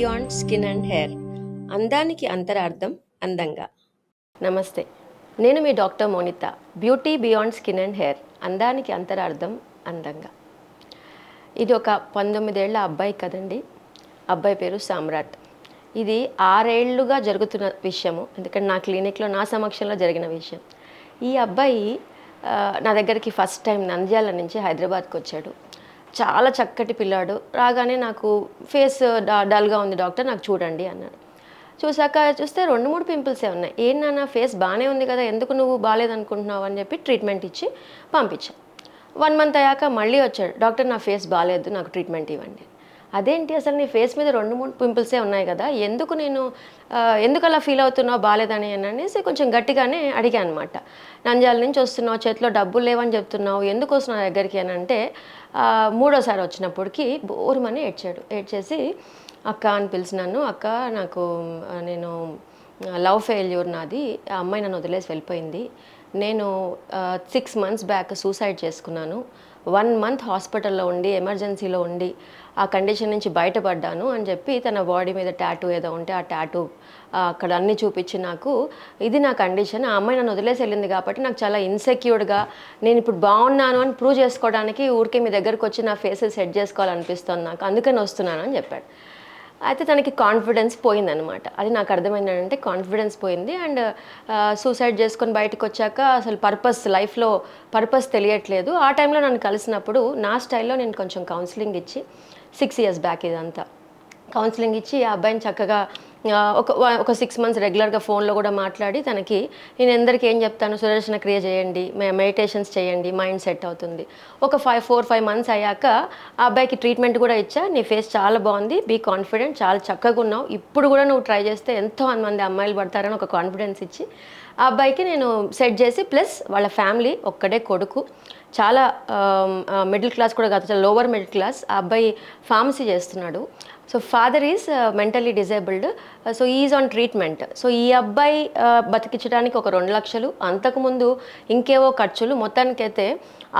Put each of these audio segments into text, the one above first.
Beyond skin and hair, అందానికి అంతరార్థం అందంగా. నమస్తే, నేను మీ doctor Monitha. Beauty beyond skin and hair, అందానికి అంతరార్థం అందంగా. ఇది ఒక 19 ఏళ్ల అబ్బాయి కదండి. అబ్బాయి పేరు సామ్రాట్. ఇది 6 ఏళ్లుగా జరుగుతున్న విషయము, ఎందుకంటే నా క్లినిక్లో నా సమక్షంలో జరిగిన విషయం. ఈ అబ్బాయి నా దగ్గరికి ఫస్ట్ టైం నంద్యాల నుంచి హైదరాబాద్కి వచ్చాడు. చాలా చక్కటి పిల్లాడు. రాగానే నాకు ఫేస్ డల్గా ఉంది డాక్టర్, నాకు చూడండి అన్నాడు. చూస్తే 2-3 పింపుల్సే ఉన్నాయి. ఏం నాన్న ఫేస్ బాగానే ఉంది కదా, ఎందుకు నువ్వు బాగాలేదనుకుంటున్నావు అని చెప్పి ట్రీట్మెంట్ ఇచ్చి పంపించాను. 1 మంత్ అయ్యాక మళ్ళీ వచ్చాడు, డాక్టర్ నా ఫేస్ బాగాలేదు, నాకు ట్రీట్మెంట్ ఇవ్వండి. అదేంటి అసలు నీ ఫేస్ మీద 2-3 పింపుల్సే ఉన్నాయి కదా, ఎందుకు అలా ఫీల్ అవుతున్నావు బాగాలేదని అనేసి కొంచెం గట్టిగానే అడిగాను అనమాట. నంద్యాల నుంచి వస్తున్నావు, చేతిలో డబ్బులు లేవని చెప్తున్నావు, ఎందుకు వస్తున్నావు దగ్గరికి అని అంటే, 3వ సారి వచ్చినప్పటికి బోరుమని ఏడ్చేసి అక్క అని పిలిచి నన్ను, అక్క నేను లవ్ ఫెయిల్యూర్ నాది, ఆ అమ్మాయి నన్ను వదిలేసి వెళ్ళిపోయింది, నేను 6 months బ్యాక్ సూసైడ్ చేసుకున్నాను, 1 month హాస్పిటల్లో ఉండి ఎమర్జెన్సీలో ఉండి ఆ కండిషన్ నుంచి బయటపడ్డాను అని చెప్పి తన బాడీ మీద టాటూ ఏదో ఉంటే ఆ టాటూ అక్కడ అన్నీ చూపించి నాకు, ఇది నా కండిషన్, ఆ అమ్మాయి నన్ను వదిలేసి వెళ్ళింది కాబట్టి నాకు చాలా ఇన్సెక్యూర్డ్గా, నేను ఇప్పుడు బాగున్నాను అని ప్రూవ్ చేసుకోవడానికి ఊరికే మీ దగ్గరకు వచ్చి నా ఫేస్ సెట్ చేసుకోవాలనిపిస్తుంది నాకు, అందుకని వస్తున్నాను అని చెప్పాడు. అయితే తనకి కాన్ఫిడెన్స్ పోయిందనమాట. అది నాకు అర్థమైంది ఏంటంటే కాన్ఫిడెన్స్ పోయింది. అండ్ సూసైడ్ చేసుకొని బయటకు వచ్చాక అసలు లైఫ్లో పర్పస్ తెలియట్లేదు. ఆ టైంలో నన్ను కలిసినప్పుడు నా స్టైల్లో నేను కొంచెం కౌన్సిలింగ్ ఇచ్చి, 6 years బ్యాక్ ఇదంతా కౌన్సిలింగ్ ఇచ్చి ఆ అబ్బాయిని చక్కగా ఒక 6 months రెగ్యులర్గా ఫోన్లో కూడా మాట్లాడి, తనకి నేను ఎందరికి ఏం చెప్తాను, సుదర్శన క్రియ చేయండి, మెడిటేషన్స్ చేయండి, మైండ్ సెట్ అవుతుంది. ఒక 4-5 months అయ్యాక ఆ అబ్బాయికి ట్రీట్మెంట్ కూడా ఇచ్చా. నీ ఫేస్ చాలా బాగుంది, బీ కాన్ఫిడెంట్, చాలా చక్కగా ఉన్నావు, ఇప్పుడు కూడా నువ్వు ట్రై చేస్తే ఎంతో మంది అమ్మాయిలు పడతారని ఒక కాన్ఫిడెన్స్ ఇచ్చి ఆ అబ్బాయికి నేను సెట్ చేసి, ప్లస్ వాళ్ళ ఫ్యామిలీ, ఒక్కడే కొడుకు, చాలా మిడిల్ క్లాస్ కూడా కాదు, చాలా లోవర్ మిడిల్ క్లాస్. ఆ అబ్బాయి ఫార్మసీ చేస్తున్నాడు. So father is mentally disabled, so is on treatment. So ఈ అబ్బాయి బతికించడానికి ఒక 2 లక్షలు, అంతకుముందు ఇంకేవో ఖర్చులు, మొత్తానికైతే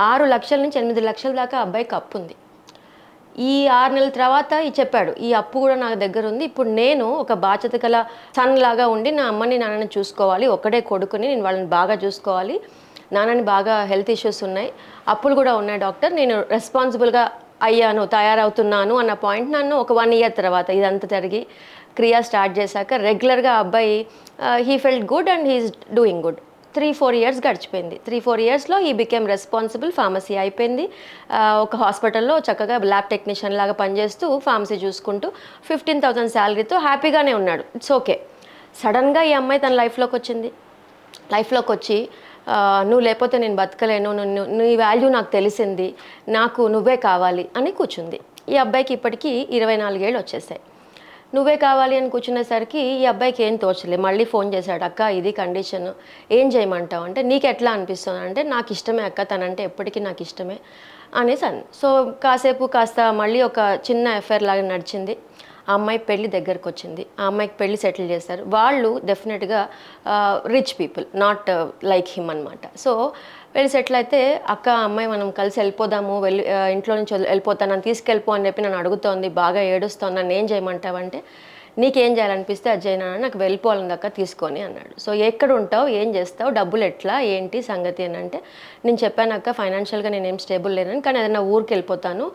6 లక్షల నుంచి 8 లక్షల దాకా అబ్బాయికి అప్పు ఉంది. ఈ 6 నెలల తర్వాత చెప్పాడు, ఈ అప్పు కూడా నా దగ్గర ఉంది, ఇప్పుడు నేను ఒక బాధ్యత గల సన్ లాగా ఉండి నా అమ్మని నాన్నని చూసుకోవాలి, ఒక్కడే కొడుకుని, నేను వాళ్ళని బాగా చూసుకోవాలి, నాన్నని బాగా హెల్త్ ఇష్యూస్ ఉన్నాయి, అప్పులు కూడా ఉన్నాయి డాక్టర్, నేను రెస్పాన్సిబుల్గా తయారవుతున్నాను అన్న పాయింట్ నన్ను ఒక 1 year తర్వాత ఇదంతా జరిగి క్రియా స్టార్ట్ చేశాక రెగ్యులర్గా అబ్బాయి he felt good and he is doing good. 3-4 years గడిచిపోయింది. 3-4 yearsలో హీ బికేమ్ రెస్పాన్సిబుల్. ఫార్మసీ అయిపోయింది, ఒక హాస్పిటల్లో చక్కగా ల్యాబ్ టెక్నీషియన్ లాగా పనిచేస్తూ ఫార్మసీ చూసుకుంటూ 15,000 శాలరీతో హ్యాపీగానే ఉన్నాడు. It's okay. సడన్గా ఈ అమ్మాయి తన లైఫ్లోకి వచ్చి నువ్వు లేకపోతే నేను బతకలేను, నీ వాల్యూ నాకు తెలిసింది, నాకు నువ్వే కావాలి అని కూర్చుంది. ఈ అబ్బాయికి ఇప్పటికీ 24 ఏళ్ళు వచ్చేసాయి. నువ్వే కావాలి అని కూర్చునేసరికి ఈ అబ్బాయికి ఏం తోచలే. మళ్ళీ ఫోన్ చేశాడు, అక్క ఇది కండిషన్, ఏం చేయమంటావు అంటే, నీకు ఎట్లా అనిపిస్తుంది అంటే, నాకు ఇష్టమే అక్క, తనంటే ఎప్పటికీ నాకు ఇష్టమే అనేసి అన్న. సో కాస్త మళ్ళీ ఒక చిన్న ఎఫ్ఐఆర్ లాగా నడిచింది. ఆ అమ్మాయి పెళ్ళి దగ్గరకు వచ్చింది, ఆ అమ్మాయికి పెళ్ళి సెటిల్ చేస్తారు. వాళ్ళు డెఫినెట్గా rich people, not like him అనమాట. సో పెళ్ళి సెటిల్ అయితే, అక్క అమ్మాయి మనం కలిసి వెళ్ళిపోదాము, ఇంట్లో నుంచి వెళ్ళిపోతాను, నన్ను తీసుకెళ్ళిపో అని చెప్పి నన్ను అడుగుతోంది, బాగా ఏడుస్తోంది, నన్ను ఏం చేయమంటావంటే, నీకేం చేయాలనిపిస్తే అది చేయనా, నాకు వెళ్ళిపోవాలని అక్క తీసుకొని అన్నాడు. సో ఎక్కడ ఉంటావు, ఏం చేస్తావు, డబ్బులు ఎట్లా, ఏంటి సంగతి అని అంటే, నేను చెప్పాను అక్క ఫైనాన్షియల్గా నేనేం స్టేబుల్ లేనని, కానీ ఏదైనా ఊరికి వెళ్ళిపోతాను,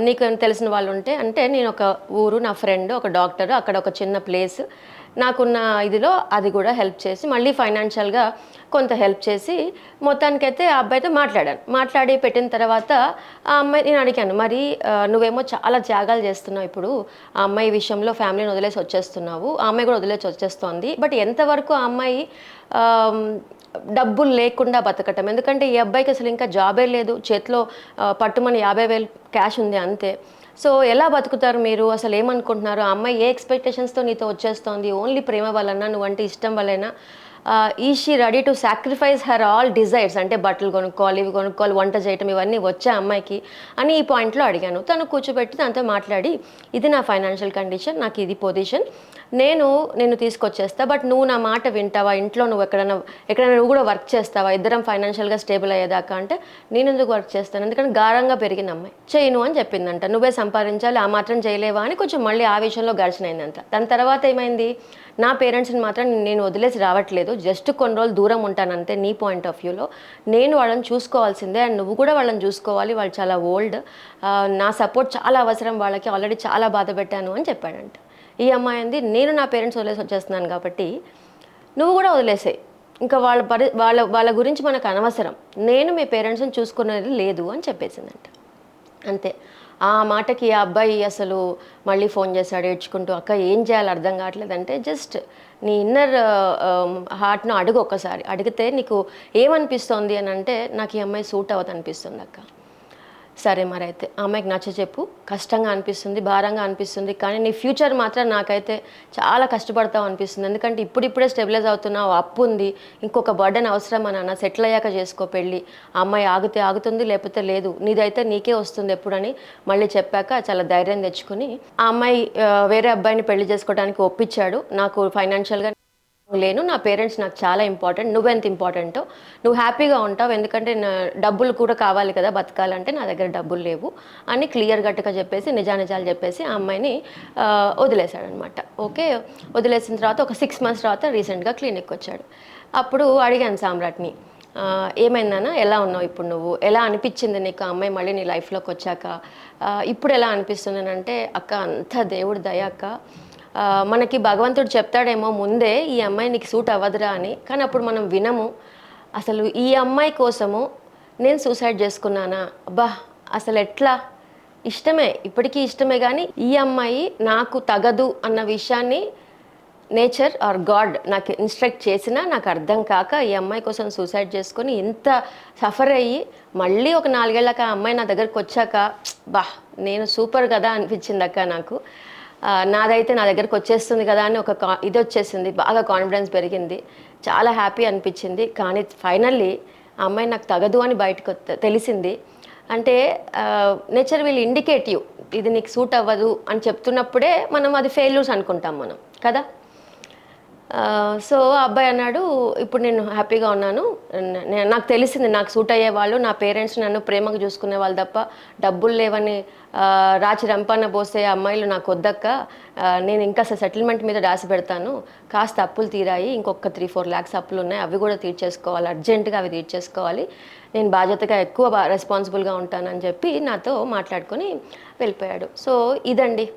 నీకు తెలిసిన వాళ్ళు ఉంటే అంటే, నేను ఒక ఊరు, నా ఫ్రెండ్ ఒక డాక్టర్, అక్కడ ఒక చిన్న ప్లేస్, నాకున్న ఇదిలో అది కూడా హెల్ప్ చేసి, మళ్ళీ ఫైనాన్షియల్గా కొంత హెల్ప్ చేసి, మొత్తానికైతే ఆ అబ్బాయితో మాట్లాడి పెట్టిన తర్వాత ఆ అమ్మాయి, నేను అడిగాను, మరి నువ్వేమో చాలా త్యాగాలు చేస్తున్నావు, ఇప్పుడు ఆ అమ్మాయి విషయంలో ఫ్యామిలీని వదిలేసి వచ్చేస్తున్నావు, ఆ అమ్మాయి కూడా వదిలేసి వచ్చేస్తోంది, బట్ ఎంతవరకు ఆ అమ్మాయి డబ్బులు లేకుండా బతకటం, ఎందుకంటే ఈ అబ్బాయికి అసలు ఇంకా జాబే లేదు, చేతిలో పట్టుమని 50,000 క్యాష్ ఉంది అంతే. సో ఎలా బతుకుతారు మీరు, అసలు ఏమనుకుంటున్నారు, ఆ అమ్మాయి ఏ ఎక్స్పెక్టేషన్స్తో నీతో వచ్చేస్తోంది, ఓన్లీ ప్రేమ వలన, నువ్వంటే ఇష్టం వలన, she ready to sacrifice her all desires, అంటే బట్టలు కొనుక్కోవాలి, ఇవి కొనుక్కోవాలి, వంట చేయటం, ఇవన్నీ వచ్చే అమ్మాయికి అని ఈ పాయింట్లో అడిగాను. తను కూర్చోబెట్టి తనతో మాట్లాడి, ఇది నా ఫైనాన్షియల్ కండిషన్, నాకు ఇది పొజిషన్, నేను తీసుకొచ్చేస్తా, బట్ నువ్వు నా మాట వింటావా, ఇంట్లో నువ్వు ఎక్కడైనా నువ్వు కూడా వర్క్ చేస్తావా, ఇద్దరం ఫైనాన్షియల్గా స్టేబుల్ అయ్యేదాకా అంటే నేను ఎందుకు వర్క్ చేస్తాను, ఎందుకంటే గారంగా పెరిగిన అమ్మాయి, చేయను అని చెప్పిందంట. నువ్వే సంపాదించాలి, ఆ మాత్రం చేయలేవా అని కొంచెం మళ్ళీ ఆ విషయంలో ఘర్షణ అయిందంట. దాని తర్వాత ఏమైంది, నా పేరెంట్స్ని మాత్రం నేను వదిలేసి రావట్లేదు, జస్ట్ కొన్ని రోజులు దూరం ఉంటానంతే, నీ పాయింట్ ఆఫ్ వ్యూలో నేను వాళ్ళని చూసుకోవాల్సిందే, అండ్ నువ్వు కూడా వాళ్ళని చూసుకోవాలి, వాళ్ళు చాలా ఓల్డ్, నా సపోర్ట్ చాలా అవసరం వాళ్ళకి, ఆల్రెడీ చాలా బాధ పెట్టాను అని చెప్పాడంట. ఈ అమ్మాయి అంది, నేను నా పేరెంట్స్ వదిలేసి వచ్చేస్తున్నాను కాబట్టి నువ్వు కూడా వదిలేసాయి, ఇంకా వాళ్ళ గురించి మనకు అనవసరం, నేను మీ పేరెంట్స్ని చూసుకునేది లేదు అని చెప్పేసిందంట. అంతే. ఆ మాటకి ఆ అబ్బాయి అసలు మళ్ళీ ఫోన్ చేశాడు ఏడ్చుకుంటూ, అక్క ఏం చేయాలి అర్థం కావట్లేదంటే, జస్ట్ నీ ఇన్నర్ హార్ట్ను అడుగు, ఒక్కసారి అడిగితే నీకు ఏమనిపిస్తోంది అని అంటే, నాకు ఈ అమ్మాయి సూట్ అవ్వదు అనిపిస్తుంది అక్క. సరే మరి అయితే ఆ అమ్మాయికి నచ్చ చెప్పు, కష్టంగా అనిపిస్తుంది, భారంగా అనిపిస్తుంది, కానీ నీ ఫ్యూచర్ మాత్రం నాకైతే చాలా కష్టపడతావు అనిపిస్తుంది, ఎందుకంటే ఇప్పుడిప్పుడే స్టెబిలైజ్ అవుతున్నావు, అప్పు ఉంది, ఇంకొక బర్డెన్ అవసరం అని అన్న, సెటిల్ అయ్యాక చేసుకో పెళ్ళి, ఆ అమ్మాయి ఆగితే ఆగుతుంది లేకపోతే లేదు, నీదైతే నీకే వస్తుంది ఎప్పుడని మళ్ళీ చెప్పాక చాలా ధైర్యం తెచ్చుకుని ఆ అమ్మాయి వేరే అబ్బాయిని పెళ్లి చేసుకోవడానికి ఒప్పించాడు. నాకు ఫైనాన్షియల్గా లేను, నా పేరెంట్స్ నాకు చాలా ఇంపార్టెంట్, నువ్వెంత ఇంపార్టెంటో, నువ్వు హ్యాపీగా ఉంటావు, ఎందుకంటే నా డబ్బులు కూడా కావాలి కదా బతకాలంటే, నా దగ్గర డబ్బులు లేవు అని క్లియర్ కట్గా చెప్పేసి నిజానిజాలు చెప్పేసి ఆ అమ్మాయిని వదిలేశాడనమాట. ఓకే, వదిలేసిన తర్వాత ఒక 6 months తర్వాత రీసెంట్గా క్లినిక్కి వచ్చాడు. అప్పుడు అడిగాను సామ్రాట్ని, ఏమైందన్నా, ఎలా ఉన్నావు ఇప్పుడు, నువ్వు ఎలా అనిపించింది నీకు ఆ అమ్మాయి మళ్ళీ నీ లైఫ్లోకి వచ్చాక, ఇప్పుడు ఎలా అనిపిస్తుంది అంటే, అక్క అంతా దేవుడి దయ అక్క, మనకి భగవంతుడు చెప్తాడేమో ముందే ఈ అమ్మాయి నీకు సూట్ అవ్వదురా అని, కానీ అప్పుడు మనం వినము. అసలు ఈ అమ్మాయి కోసము నేను సూసైడ్ చేసుకున్నానా, అబ్బా అసలు ఎట్లా, ఇష్టమే, ఇప్పటికీ ఇష్టమే, కానీ ఈ అమ్మాయి నాకు తగదు అన్న విషయాన్ని నేచర్ ఆర్ గాడ్ నాకు ఇన్స్ట్రక్ట్ చేసినా నాకు అర్థం కాక ఈ అమ్మాయి కోసం సూసైడ్ చేసుకొని ఇంత సఫర్ అయ్యి మళ్ళీ ఒక 4 ఏళ్ళక ఆ అమ్మాయి నా దగ్గరకు వచ్చాక, బా నేను సూపర్ కదా అనిపించింది అక్క నాకు. నాదైతే నా దగ్గరకు వచ్చేస్తుంది కదా అని ఒక ఇది వచ్చేసింది, బాగా కాన్ఫిడెన్స్ పెరిగింది, చాలా హ్యాపీ అనిపించింది. కానీ ఫైనల్లీ ఆ అమ్మాయి నాకు తగదు అని బయటకు తెలిసింది. అంటే నేచర్ విల్ ఇండికేటివ్, ఇది నీకు సూట్ అవ్వదు అని చెప్తున్నప్పుడే మనం అది ఫెయిల్యూర్స్ అనుకుంటాం మనం కదా. సో ఆ అబ్బాయి అన్నాడు, ఇప్పుడు నేను హ్యాపీగా ఉన్నాను, నాకు తెలిసింది నాకు సూట్ అయ్యే వాళ్ళు నా పేరెంట్స్ నన్ను ప్రేమగా చూసుకునే వాళ్ళు తప్ప డబ్బులు లేవని రాచి రంపాన పోసే అమ్మాయిలు నాకు వద్దక్క, నేను ఇంకా సెటిల్మెంట్ మీద రాసి పెడతాను, కాస్త అప్పులు తీరాయి, ఇంకొక 3-4 lakhs అప్పులు ఉన్నాయి, అవి కూడా తీర్చేసుకోవాలి, అర్జెంటుగా అవి తీర్చేసుకోవాలి, నేను బాధ్యతగా ఎక్కువ రెస్పాన్సిబుల్గా ఉంటానని చెప్పి నాతో మాట్లాడుకొని వెళ్ళిపోయాడు. సో ఇదండి,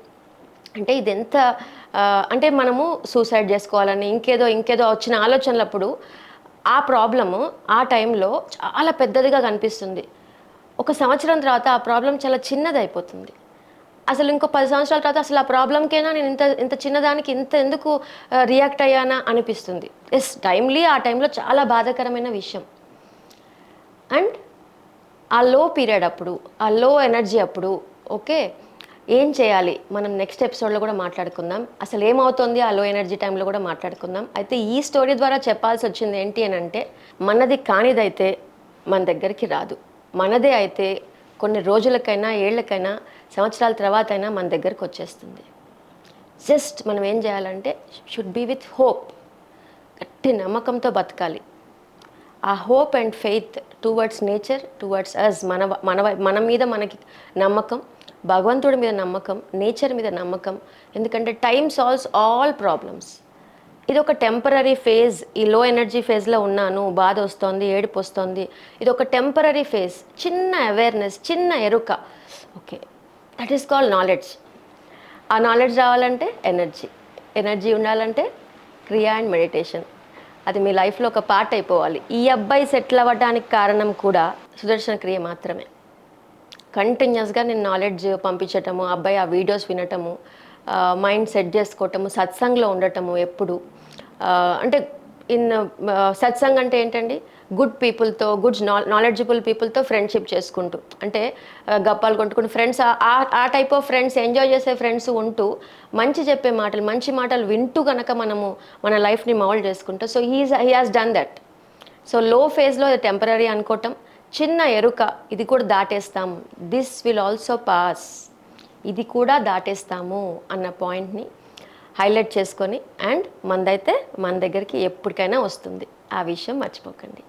అంటే ఇది ఎంత అంటే మనము సూసైడ్ చేసుకోవాలని ఇంకేదో వచ్చిన ఆలోచనలప్పుడు ఆ ప్రాబ్లము ఆ టైంలో చాలా పెద్దదిగా కనిపిస్తుంది. 1 సంవత్సరం తర్వాత ఆ ప్రాబ్లం చాలా చిన్నది అయిపోతుంది. అసలు ఇంకో 10 సంవత్సరాల తర్వాత అసలు ఆ ప్రాబ్లంకైనా నేను ఇంత చిన్నదానికి ఇంత ఎందుకు రియాక్ట్ అయ్యానా అనిపిస్తుంది. ఎస్, ఆ టైంలో చాలా బాధాకరమైన విషయం. అండ్ ఆ లో పీరియడ్ అప్పుడు, ఆ లో ఎనర్జీ అప్పుడు, ఓకే, ఏం చేయాలి మనం నెక్స్ట్ ఎపిసోడ్లో కూడా మాట్లాడుకుందాం, అసలు ఏమవుతుంది ఆ లో ఎనర్జీ టైంలో కూడా మాట్లాడుకుందాం. అయితే ఈ స్టోరీ ద్వారా చెప్పాల్సి వచ్చింది ఏంటి అని అంటే, మనది కానిదైతే మన దగ్గరికి రాదు, మనదే అయితే కొన్ని రోజులకైనా ఏళ్ళకైనా సంవత్సరాల తర్వాత అయినా మన దగ్గరికి వచ్చేస్తుంది. జస్ట్ మనం ఏం చేయాలంటే షుడ్ బీ విత్ హోప్, గట్టి నమ్మకంతో బతకాలి. ఆ hope and faith towards nature, towards us, మన మీద మనకి నమ్మకం, భగవంతుడి మీద నమ్మకం, నేచర్ మీద నమ్మకం. ఎందుకంటే టైమ్ సాల్వ్స్ ఆల్ ప్రాబ్లమ్స్. ఇది ఒక టెంపరీ ఫేజ్, ఈ లో ఎనర్జీ ఫేజ్లో ఉన్నాను, బాధ వస్తుంది, ఏడుపు వస్తుంది, ఇది ఒక టెంపరీ ఫేజ్, చిన్న అవేర్నెస్, చిన్న ఎరుక, okay, that is called knowledge. ఆ నాలెడ్జ్ రావాలంటే ఎనర్జీ ఉండాలంటే క్రియా అండ్ మెడిటేషన్, అది మీ లైఫ్లో ఒక పార్ట్ అయిపోవాలి. ఈ అబ్బాయి సెటిల్ అవ్వడానికి కారణం కూడా సుదర్శన క్రియ మాత్రమే. కంటిన్యూస్గా నేను నాలెడ్జ్ పంపించటము, అబ్బాయి ఆ వీడియోస్ వినటము, మైండ్ సెట్ చేసుకోవటము, సత్సంగ్లో ఉండటము ఎప్పుడు, అంటే సత్సంగ్ అంటే ఏంటండి, గుడ్ పీపుల్తో, నాలెడ్జబుల్ పీపుల్తో ఫ్రెండ్షిప్ చేసుకుంటూ, అంటే గప్పాలు కొట్టుకుంటూ ఫ్రెండ్స్, ఆ టైప్ ఆఫ్ ఫ్రెండ్స్, ఎంజాయ్ చేసే ఫ్రెండ్స్ ఉంటూ, చెప్పే మంచి మాటలు వింటూ కనుక మనము మన లైఫ్ని మౌల్డ్ చేసుకుంటాం. So he has done that. So లో ఫేజ్లో టెంపరీ అనుకోవటం, చిన్న ఎరుక, ఇది కూడా దాటేస్తాం, దిస్ విల్ ఆల్సో పాస్, ఇది కూడా దాటేస్తాము అన్న పాయింట్ని హైలైట్ చేసుకొని, అండ్ మందైతే మన దగ్గరికి ఎప్పటికైనా వస్తుంది. ఆ విషయం మర్చిపోకండి.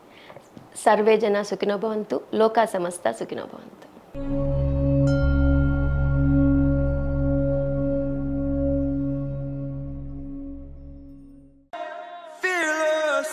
సర్వే జన సుఖినో భవంతు, లోకా సమస్త సుఖినో భవంతు. Fearless.